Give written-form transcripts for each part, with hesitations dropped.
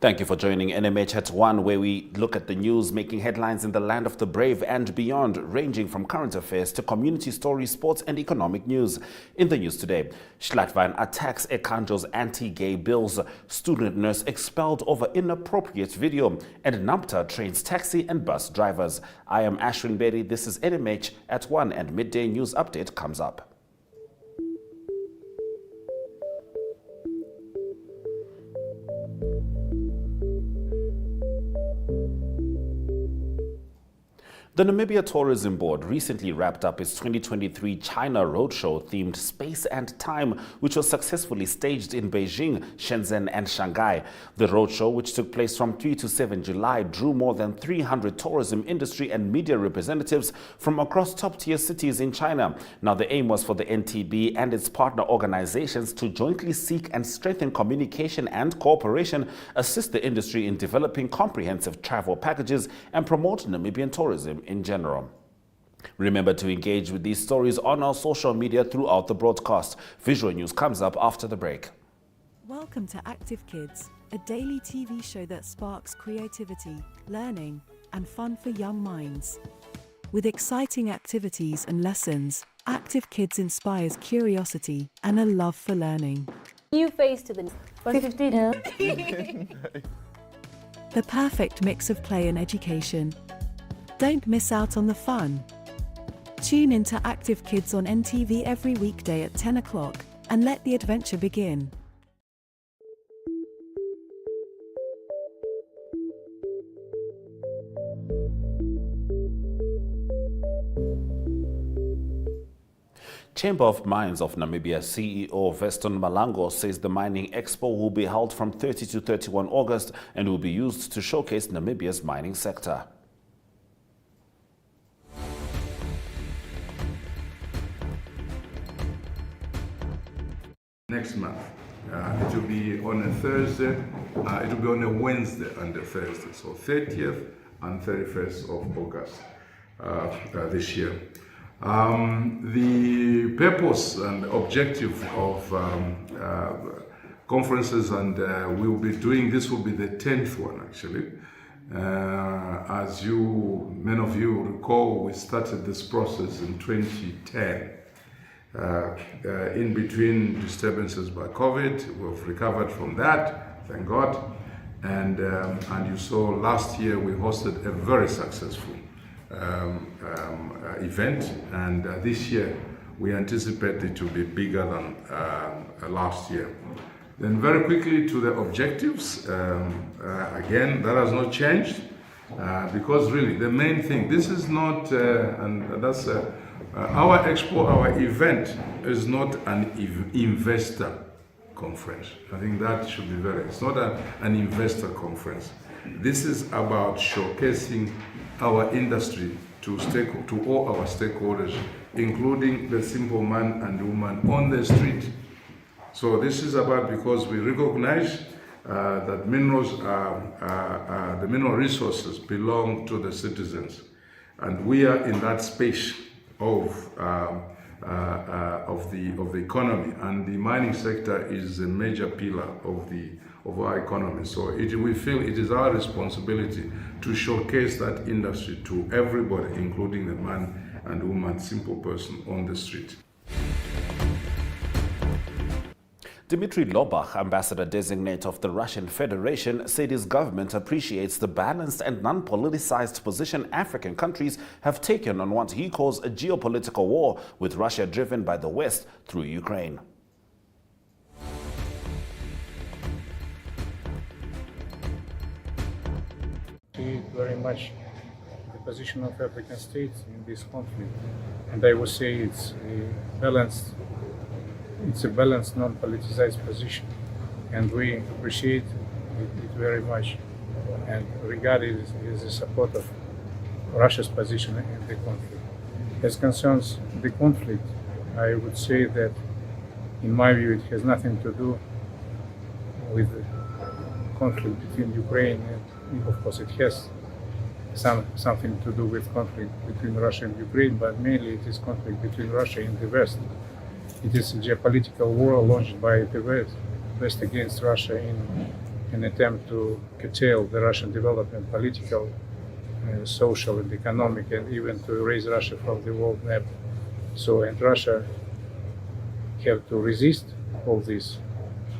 Thank you for joining NMH at 1, where we look at the news making headlines in the land of the brave and beyond, ranging from current affairs to community stories, sports and economic news. In the news today, Schlettwein attacks Ekandjo's anti-gay bills, student nurse expelled over inappropriate video, and Nabta trains taxi and bus drivers. I am Ashwin Berry. This is NMH at 1, and midday news update comes up. The Namibia Tourism Board recently wrapped up its 2023 China Roadshow themed Space and Time, which was successfully staged in Beijing, Shenzhen and Shanghai. The roadshow, which took place from 3 to 7 July, drew more than 300 tourism industry and media representatives from across top-tier cities in China. Now, the aim was for the NTB and its partner organizations to jointly seek and strengthen communication and cooperation, assist the industry in developing comprehensive travel packages, and promote Namibian tourism in general. Remember to engage with these stories on our social media throughout the broadcast. Visual news comes up after the break. Welcome to Active Kids, a daily TV show that sparks creativity, learning, and fun for young minds. With exciting activities and lessons, Active Kids inspires curiosity and a love for learning. New face to the 115. The perfect mix of play and education. Don't miss out on the fun. Tune into Active Kids on NTV every weekday at 10 o'clock and let the adventure begin. Chamber of Mines of Namibia CEO Veston Malango says the Mining Expo will be held from 30 to 31 August and will be used to showcase Namibia's mining sector. Next month. It will be on a Thursday, it will be on a Wednesday and a Thursday, so 30th and 31st of August this year. The purpose and objective of conferences, and we will be doing, this will be the 10th one actually. As many of you recall, we started this process in 2010. In between disturbances by COVID, we've recovered from that, thank God. And you saw last year we hosted a very successful event, and this year we anticipate it to be bigger than last year. Then very quickly to the objectives, again, that has not changed, because really the main thing, this is not, and that's our expo, our event is not an investor conference. I think that should be it's not an investor conference. This is about showcasing our industry to all our stakeholders, including the simple man and woman on the street. So this is about, because we recognize that minerals the mineral resources belong to the citizens, and we are in that space of the economy, and the mining sector is a major pillar of our economy. So we feel it is our responsibility to showcase that industry to everybody, including the man and woman, simple person on the street. Dmitry Lobach, ambassador-designate of the Russian Federation, said his government appreciates the balanced and non-politicized position African countries have taken on what he calls a geopolitical war with Russia driven by the West through Ukraine. See very much the position of African states in this conflict, and I would say it's a balanced non-politicized position, and we appreciate it very much and regard it as a support of Russia's position in the conflict. As concerns the conflict, I would say that, in my view, it has nothing to do with the conflict between Ukraine and, of course, it has something to do with conflict between Russia and Ukraine, but mainly it is conflict between Russia and the West. It is a geopolitical war launched by the West against Russia an attempt to curtail the Russian development, political, social and economic, and even to erase Russia from the world map. So, and Russia have to resist all this.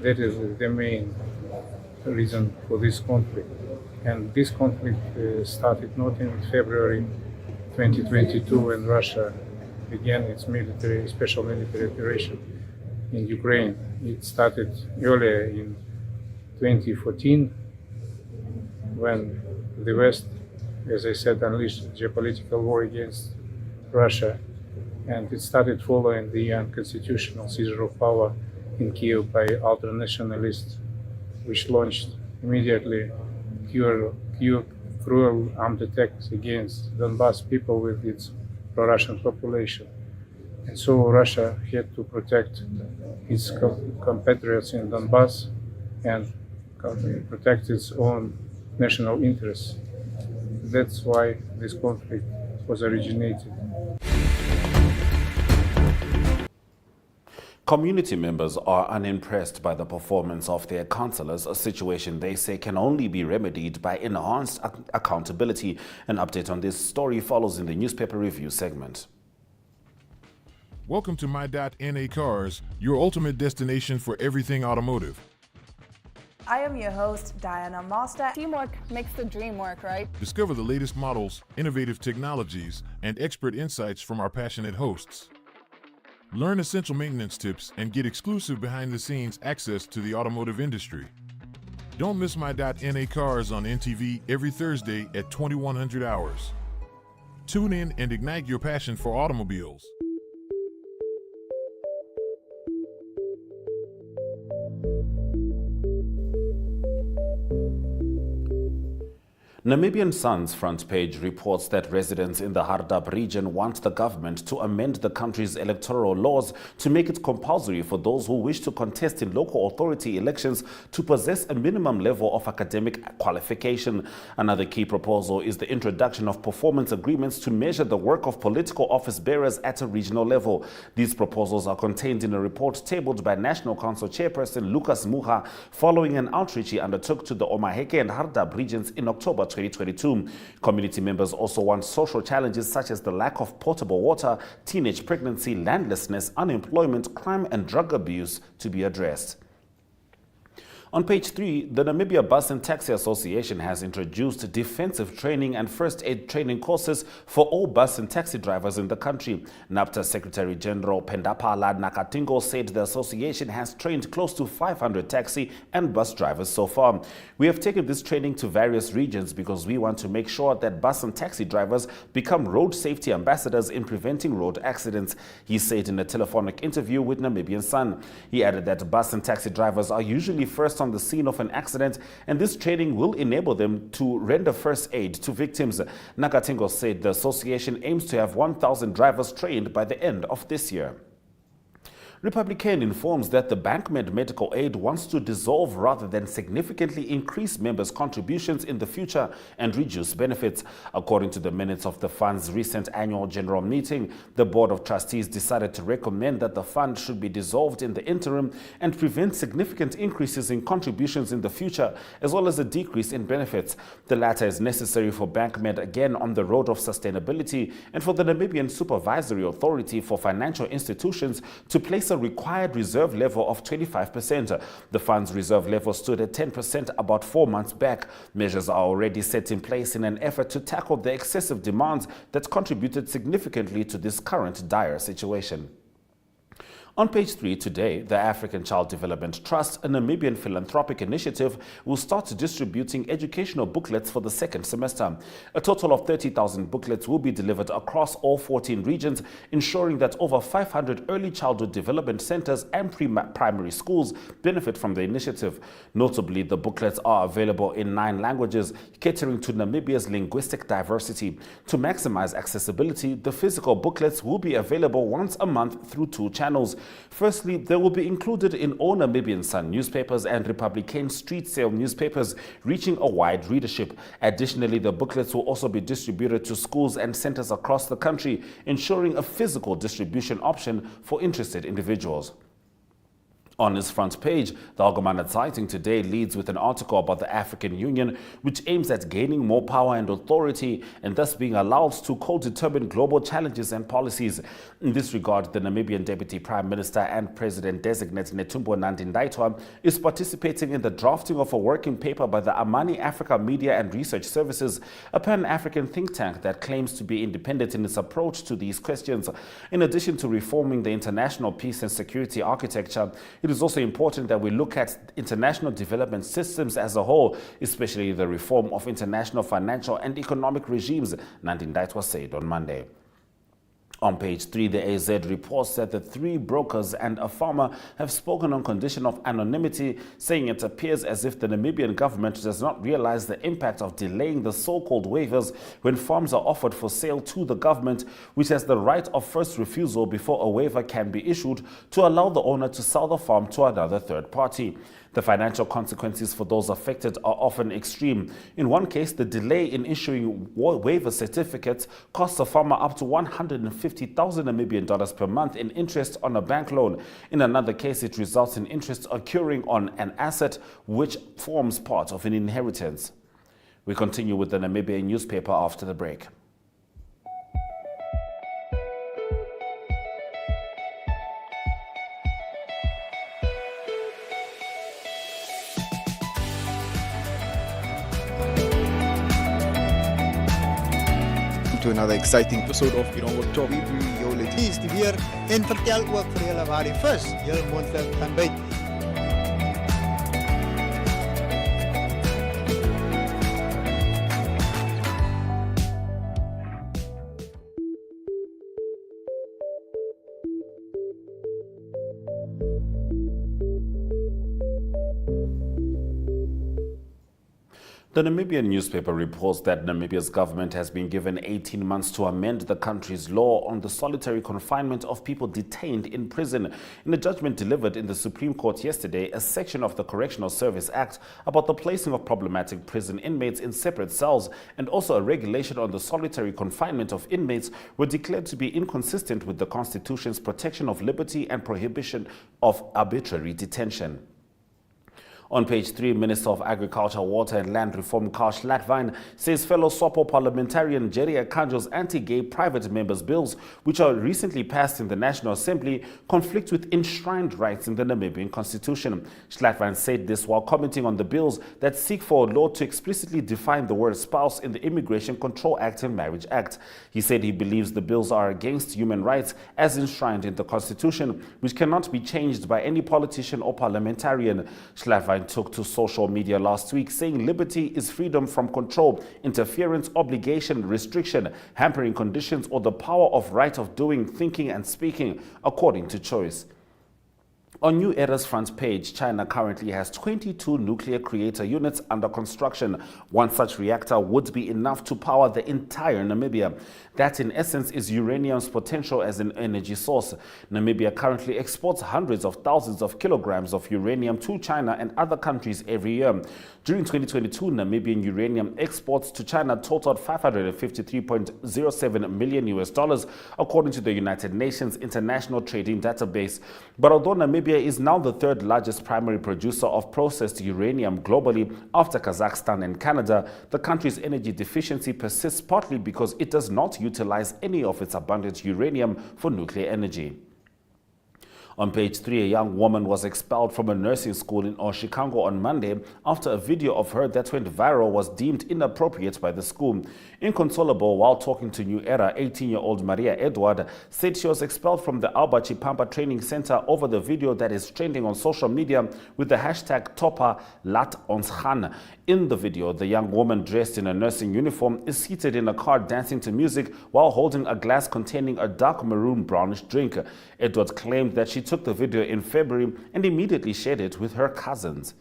That is the main reason for this conflict. And this conflict started not in February 2022 when Russia began its special military operation in Ukraine. It started earlier in 2014 when the West, as I said, unleashed geopolitical war against Russia. And it started following the unconstitutional seizure of power in Kiev by ultra-nationalists, which launched immediately cruel armed attacks against Donbas people with its pro-Russian population. And so Russia had to protect its compatriots in Donbas and protect its own national interests. That's why this conflict was originated. Community members are unimpressed by the performance of their councillors, a situation they say can only be remedied by enhanced accountability. An update on this story follows in the newspaper review segment. Welcome to My.NA Cars, your ultimate destination for everything automotive. I am your host, Diana Master. Teamwork makes the dream work, right? Discover the latest models, innovative technologies, and expert insights from our passionate hosts. Learn essential maintenance tips and get exclusive behind-the-scenes access to the automotive industry. Don't miss My.NA Cars on NTV every Thursday at 2100 hours. Tune in and ignite your passion for automobiles. Namibian Sun's front page reports that residents in the Hardap region want the government to amend the country's electoral laws to make it compulsory for those who wish to contest in local authority elections to possess a minimum level of academic qualification. Another key proposal is the introduction of performance agreements to measure the work of political office bearers at a regional level. These proposals are contained in a report tabled by National Council Chairperson Lucas Muha following an outreach he undertook to the Omaheke and Hardap regions in October 2022. Community members also want social challenges such as the lack of potable water, teenage pregnancy, landlessness, unemployment, crime and drug abuse to be addressed. On page 3, the Namibia Bus and Taxi Association has introduced defensive training and first aid training courses for all bus and taxi drivers in the country. Nabta Secretary General Pendapala Nakatingo said the association has trained close to 500 taxi and bus drivers so far. We have taken this training to various regions because we want to make sure that bus and taxi drivers become road safety ambassadors in preventing road accidents, he said in a telephonic interview with Namibian Sun. He added that bus and taxi drivers are usually first on the scene of an accident, and this training will enable them to render first aid to victims. Nakatingo said the association aims to have 1,000 drivers trained by the end of this year. Republican informs that the BankMed Medical Aid wants to dissolve rather than significantly increase members' contributions in the future and reduce benefits. According to the minutes of the fund's recent annual general meeting, the Board of Trustees decided to recommend that the fund should be dissolved in the interim and prevent significant increases in contributions in the future, as well as a decrease in benefits. The latter is necessary for BankMed again on the road of sustainability and for the Namibian Supervisory Authority for Financial Institutions to place a required reserve level of 25%. The fund's reserve level stood at 10% about 4 months back. Measures are already set in place in an effort to tackle the excessive demands that contributed significantly to this current dire situation. On page 3 today, the African Child Development Trust, a Namibian philanthropic initiative, will start distributing educational booklets for the second semester. A total of 30,000 booklets will be delivered across all 14 regions, ensuring that over 500 early childhood development centers and primary schools benefit from the initiative. Notably, the booklets are available in 9 languages, catering to Namibia's linguistic diversity. To maximize accessibility, the physical booklets will be available once a month through 2 channels. Firstly, they will be included in all Namibian Sun newspapers and Republican street sale newspapers, reaching a wide readership. Additionally, the booklets will also be distributed to schools and centers across the country, ensuring a physical distribution option for interested individuals. On its front page, the Algemene Zeitung today leads with an article about the African Union, which aims at gaining more power and authority and thus being allowed to co-determine global challenges and policies. In this regard, the Namibian Deputy Prime Minister and President-designate Netumbo Nandi-Ndaitwah is participating in the drafting of a working paper by the Amani Africa Media and Research Services, a pan-African think tank that claims to be independent in its approach to these questions. In addition to reforming the international peace and security architecture, it is also important that we look at international development systems as a whole, especially the reform of international financial and economic regimes, Nandi-Ndaitwah said on Monday. On page 3, the AZ reports that the 3 brokers and a farmer have spoken on condition of anonymity, saying it appears as if the Namibian government does not realize the impact of delaying the so-called waivers when farms are offered for sale to the government, which has the right of first refusal before a waiver can be issued to allow the owner to sell the farm to another third party. The financial consequences for those affected are often extreme. In one case, the delay in issuing waiver certificates costs a farmer up to 150,000 Namibian dollars per month in interest on a bank loan. In another case, it results in interest occurring on an asset which forms part of an inheritance. We continue with the Namibian newspaper after the break. To another exciting episode of Irongo Talk. We bring jou lees die weer en vertel ook vir julle waar die vis julle moontlik kan byt. The Namibian newspaper reports that Namibia's government has been given 18 months to amend the country's law on the solitary confinement of people detained in prison. In a judgment delivered in the Supreme Court yesterday, a section of the Correctional Service Act about the placing of problematic prison inmates in separate cells and also a regulation on the solitary confinement of inmates were declared to be inconsistent with the Constitution's protection of liberty and prohibition of arbitrary detention. On page 3, Minister of Agriculture, Water and Land Reform Carl Schlettwein says fellow SOPO parliamentarian Jerry Ekandjo's anti-gay private members' bills, which are recently passed in the National Assembly, conflict with enshrined rights in the Namibian Constitution. Schlettwein said this while commenting on the bills that seek for a law to explicitly define the word spouse in the Immigration Control Act and Marriage Act. He said he believes the bills are against human rights as enshrined in the Constitution, which cannot be changed by any politician or parliamentarian. Schlettwein took to social media last week saying liberty is freedom from control, interference, obligation, restriction, hampering conditions, or the power of right of doing, thinking and speaking according to choice. On New Era's front page, China currently has 22 nuclear reactor units under construction. One such reactor would be enough to power the entire Namibia. That, in essence, is uranium's potential as an energy source. Namibia currently exports hundreds of thousands of kilograms of uranium to China and other countries every year. During 2022, Namibian uranium exports to China totaled $553.07 million, according to the United Nations International Trading Database. But although Namibia is now the third largest primary producer of processed uranium globally after Kazakhstan and Canada, the country's energy deficiency persists partly because it does not utilize any of its abundant uranium for nuclear energy. On page 3, a young woman was expelled from a nursing school in Oshikango on Monday after a video of her that went viral was deemed inappropriate by the school. Inconsolable while talking to New Era, 18-year-old Maria Edward said she was expelled from the Alba Chipamba Training Center over the video that is trending on social media with the hashtag Topa Lat Ons Gaan. In the video, the young woman dressed in a nursing uniform is seated in a car dancing to music while holding a glass containing a dark maroon brownish drink. Edward claimed that she took the video in February and immediately shared it with her cousins.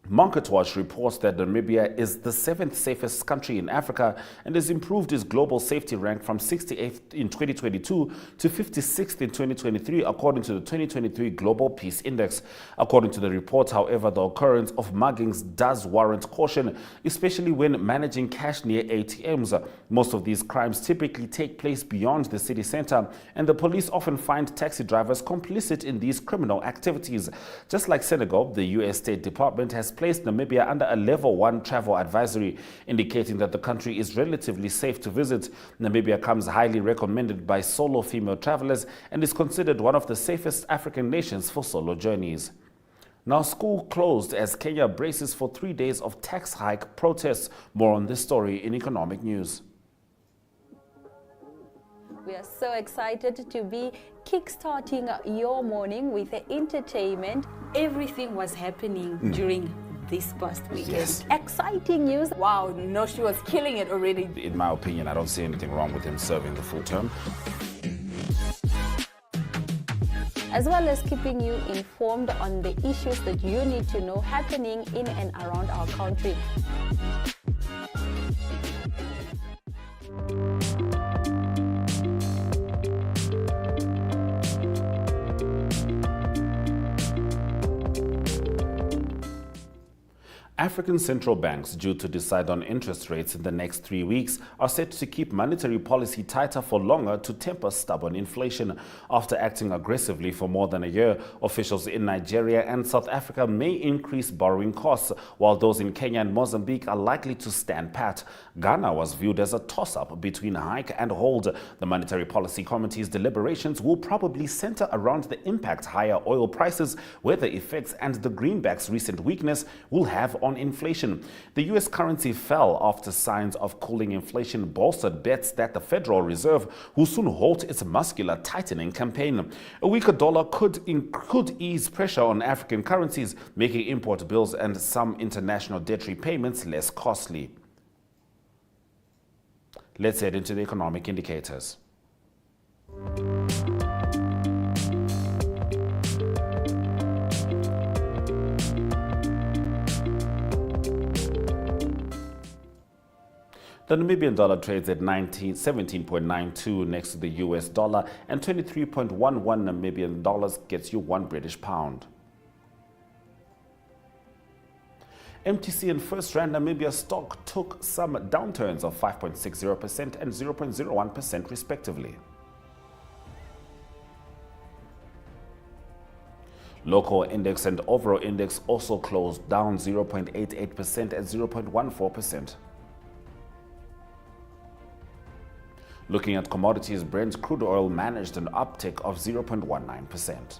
MarketWatch reports that Namibia is the 7th safest country in Africa and has improved its global safety rank from 68th in 2022 to 56th in 2023, according to the 2023 Global Peace Index. According to the report, however, the occurrence of muggings does warrant caution, especially when managing cash near ATMs. Most of these crimes typically take place beyond the city center, and the police often find taxi drivers complicit in these criminal activities. Just like Senegal, the U.S. State Department has placed Namibia under a level 1 travel advisory, indicating that the country is relatively safe to visit. Namibia comes highly recommended by solo female travelers and is considered one of the safest African nations for solo journeys. Now, school closed as Kenya braces for 3 days of tax hike protests. More on this story in Economic News. We are so excited to be kickstarting your morning with entertainment. Everything was happening during this past weekend. Yes. Exciting news. Wow, no, she was killing it already. In my opinion, I don't see anything wrong with him serving the full term. As well as keeping you informed on the issues that you need to know happening in and around our country. African central banks, due to decide on interest rates in the next 3 weeks, are set to keep monetary policy tighter for longer to temper stubborn inflation. After acting aggressively for more than a year, officials in Nigeria and South Africa may increase borrowing costs, while those in Kenya and Mozambique are likely to stand pat. Ghana was viewed as a toss-up between hike and hold. The Monetary Policy Committee's deliberations will probably center around the impact higher oil prices, weather effects, and the greenback's recent weakness will have on inflation. The U.S. currency fell after signs of cooling inflation bolstered bets that the Federal Reserve will soon halt its muscular tightening campaign. A weaker dollar could ease pressure on African currencies, making import bills and some international debt repayments less costly. Let's head into the economic indicators. The Namibian dollar trades at 17.92 next to the US dollar, and 23.11 Namibian dollars gets you 1 British pound. MTC and First Rand Namibia stock took some downturns of 5.60% and 0.01% respectively. Local index and overall index also closed down 0.88% and 0.14%. Looking at commodities, Brent crude oil managed an uptick of 0.19%.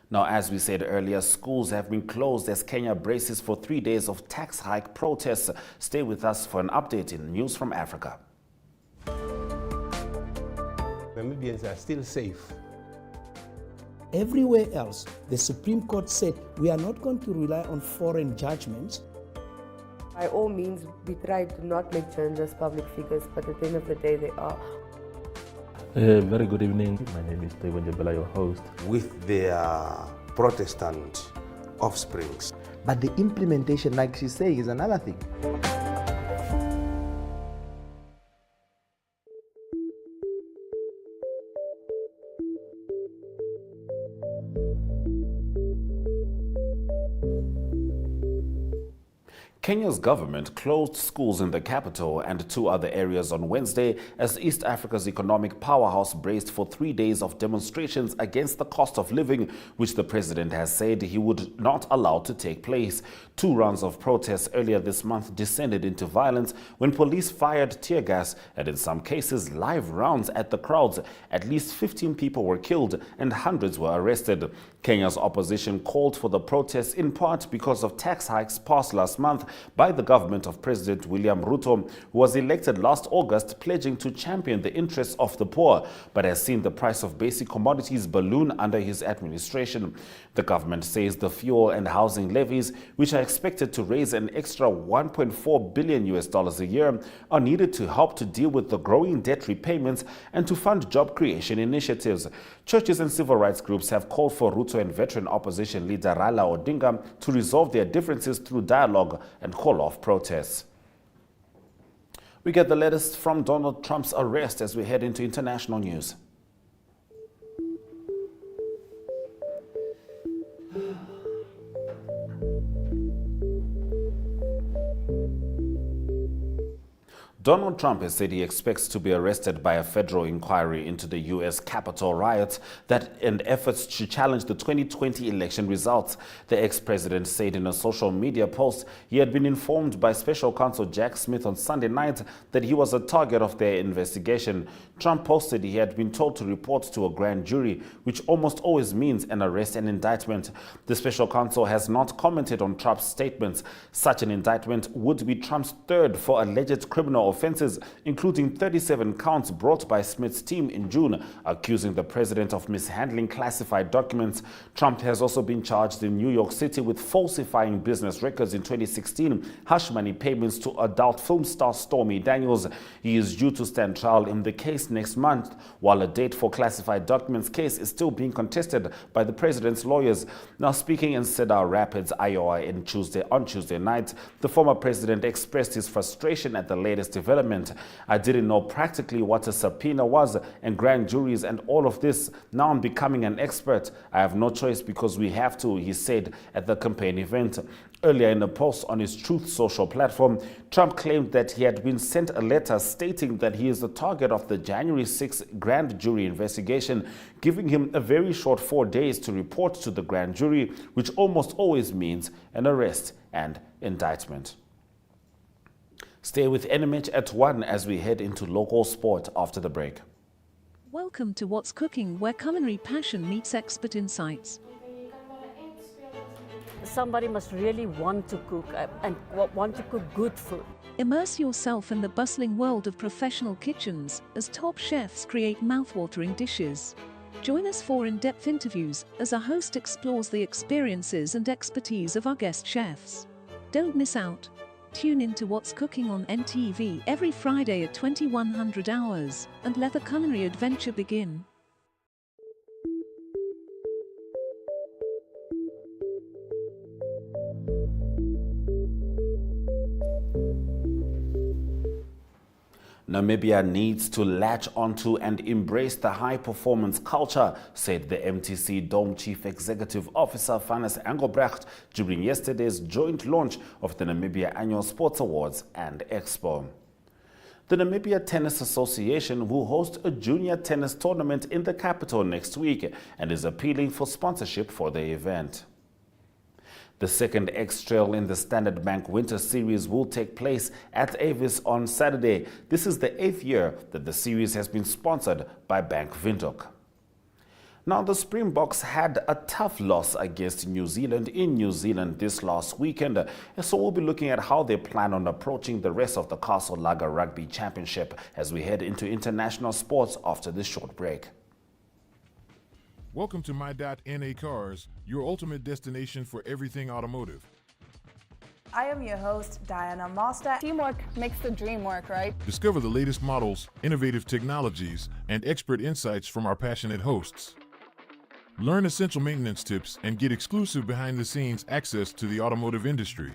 Now, as we said earlier, schools have been closed as Kenya braces for 3 days of tax hike protests. Stay with us for an update in News from Africa. Namibians are still safe. Everywhere else, the Supreme Court said we are not going to rely on foreign judgments. By all means, we try to not make journalists public figures, but at the end of the day, they are. Very good evening. My name is Taiwan Jabela, your host. With their Protestant offsprings. But the implementation, like she says, is another thing. Kenya's government closed schools in the capital and 2 other areas on Wednesday as East Africa's economic powerhouse braced for 3 days of demonstrations against the cost of living, which the president has said he would not allow to take place. 2 rounds of protests earlier this month descended into violence when police fired tear gas and, in some cases, live rounds at the crowds. At least 15 people were killed and hundreds were arrested. Kenya's opposition called for the protests in part because of tax hikes passed last month by the government of President William Ruto, who was elected last August, pledging to champion the interests of the poor, but has seen the price of basic commodities balloon under his administration. The government says the fuel and housing levies, which are expected to raise an extra $1.4 billion a year, are needed to help to deal with the growing debt repayments and to fund job creation initiatives. Churches and civil rights groups have called for Ruto Ruto and veteran opposition leader Raila Odinga to resolve their differences through dialogue and call off protests. We get the latest from Donald Trump's arrest as we head into international news. Donald Trump has said he expects to be arrested by a federal inquiry into the U.S. Capitol riots and efforts to challenge the 2020 election results. The ex-president said in a social media post he had been informed by special counsel Jack Smith on Sunday night that he was a target of their investigation. Trump posted he had been told to report to a grand jury, which almost always means an arrest and indictment. The special counsel has not commented on Trump's statements. Such an indictment would be Trump's third for alleged criminal offenses, including 37 counts brought by Smith's team in June, accusing the president of mishandling classified documents. Trump has also been charged in New York City with falsifying business records in 2016, hush money payments to adult film star Stormy Daniels. He is due to stand trial in the case next month, while a date for classified documents case is still being contested by the president's lawyers. Now, speaking in Cedar Rapids, Iowa on Tuesday night, the former president expressed his frustration at the latest development. I didn't know practically what a subpoena was and grand juries and all of this. Now I'm becoming an expert. I have no choice because we have to, he said at the campaign event. Earlier in a post on his Truth Social platform, Trump claimed that he had been sent a letter stating that he is the target of the January 6 grand jury investigation, giving him a very short 4 days to report to the grand jury, which almost always means an arrest and indictment. Stay with NMH at 1 as we head into local sport after the break. Welcome to What's Cooking, where culinary passion meets expert insights. Somebody must really want to cook and want to cook good food. Immerse yourself in the bustling world of professional kitchens as top chefs create mouthwatering dishes. Join us for in-depth interviews as our host explores the experiences and expertise of our guest chefs. Don't miss out. Tune in to What's Cooking on NTV every Friday at 2100 hours and let the culinary adventure begin. Namibia needs to latch onto and embrace the high-performance culture, said the MTC Dome Chief Executive Officer Vanessa Engelbrecht during yesterday's joint launch of the Namibia Annual Sports Awards and Expo. The Namibia Tennis Association will host a junior tennis tournament in the capital next week and is appealing for sponsorship for the event. The second X-Trail in the Standard Bank Winter Series will take place at Avis on Saturday. This is the 8th year that the series has been sponsored by Bank Windhoek. Now, the Springboks had a tough loss against New Zealand in New Zealand this last weekend, so we'll be looking at how they plan on approaching the rest of the Castle Lager Rugby Championship as we head into international sports after this short break. Welcome to My.NA Cars, your ultimate destination for everything automotive. I am your host, Diana Master. Teamwork makes the dream work, right? Discover the latest models, innovative technologies, and expert insights from our passionate hosts. Learn essential maintenance tips and get exclusive behind-the-scenes access to the automotive industry.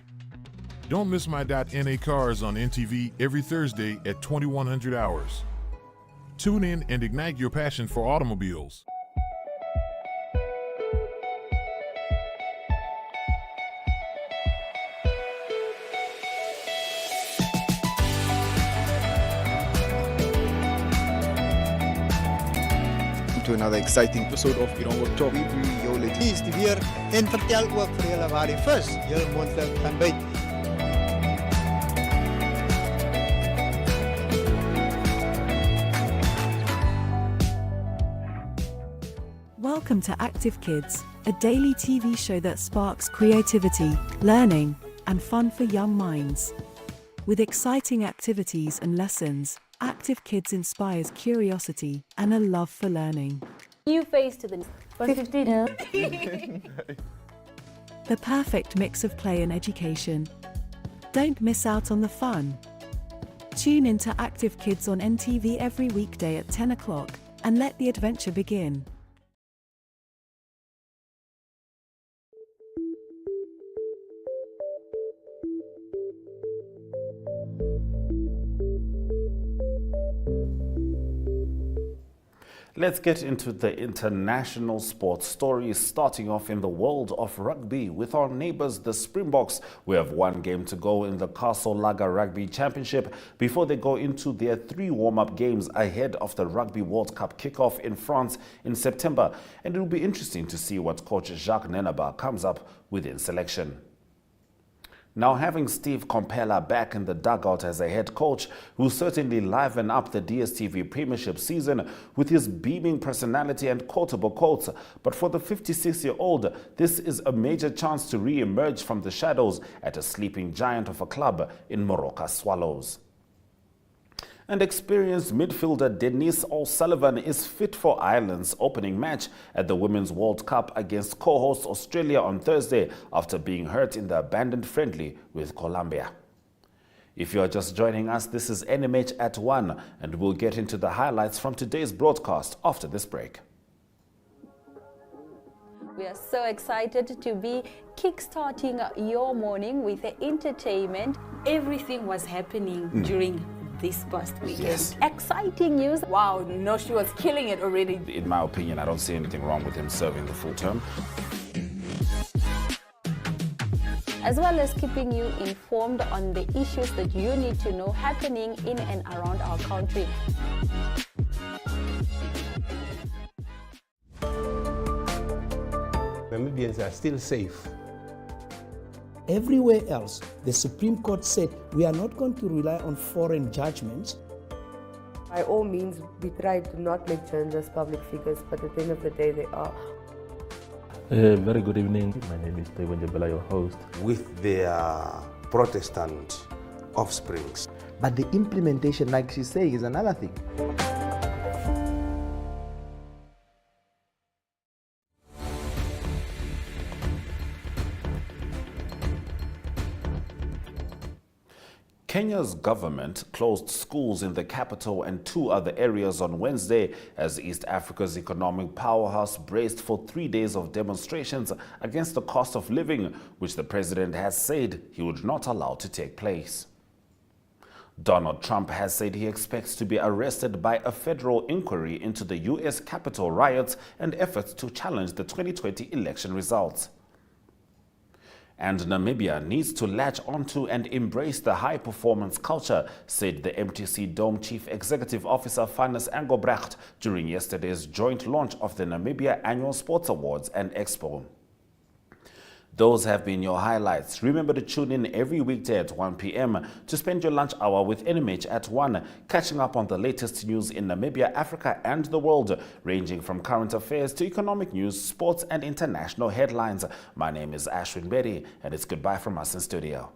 Don't miss My.NA Cars on NTV every Thursday at 2100 hours. Tune in and ignite your passion for automobiles. To another exciting episode of Hier Word Top. Jou is die weer en vertel ook vir julle waar die vis heel moontlik gaan byt. Welcome to Active Kids, a daily TV show that sparks creativity, learning, and fun for young minds. With exciting activities and lessons, Active Kids inspires curiosity and a love for learning. New face to the 15. The perfect mix of play and education. Don't miss out on the fun. Tune in to Active Kids on NTV every weekday at 10 o'clock and let the adventure begin. Let's get into the international sports stories, starting off in the world of rugby with our neighbours, the Springboks. We have one game to go in the Castle Lager Rugby Championship before they go into their 3 warm-up games ahead of the Rugby World Cup kickoff in France in September. And it will be interesting to see what coach Jacques Nenaba comes up with in selection. Now, having Steve Compella back in the dugout as a head coach will certainly liven up the DStv Premiership season with his beaming personality and quotable quotes. But for the 56-year-old, this is a major chance to re-emerge from the shadows at a sleeping giant of a club in Moroka Swallows. And experienced midfielder Denise O'Sullivan is fit for Ireland's opening match at the Women's World Cup against co-host Australia on Thursday after being hurt in the abandoned friendly with Colombia. If you are just joining us, this is NMH at 1, and we'll get into the highlights from today's broadcast after this break. We are so excited to be kickstarting your morning with entertainment. Everything was happening during this past weekend. Yes. Exciting news. Wow, no, she was killing it already. In my opinion, I don't see anything wrong with him serving the full term. As well as keeping you informed on the issues that you need to know happening in and around our country. Namibians are still safe. Everywhere else, the Supreme Court said we are not going to rely on foreign judgments. By all means, we try to not make journalists public figures, but at the end of the day, they are. Very good evening. My name is Ekandjo, your host. With their Protestant offsprings. But the implementation, like she's saying, is another thing. Kenya's government closed schools in the capital and 2 other areas on Wednesday as East Africa's economic powerhouse braced for 3 days of demonstrations against the cost of living, which the president has said he would not allow to take place. Donald Trump has said he expects to be arrested by a federal inquiry into the U.S. Capitol riots and efforts to challenge the 2020 election results. And Namibia needs to latch onto and embrace the high-performance culture, said the MTC Dome Chief Executive Officer Fanus Angobrecht during yesterday's joint launch of the Namibia Annual Sports Awards and Expo. Those have been your highlights. Remember to tune in every weekday at 1 p.m. to spend your lunch hour with NMH at 1, catching up on the latest news in Namibia, Africa, and the world, ranging from current affairs to economic news, sports, and international headlines. My name is Ashwin Bedi, and it's goodbye from us in studio.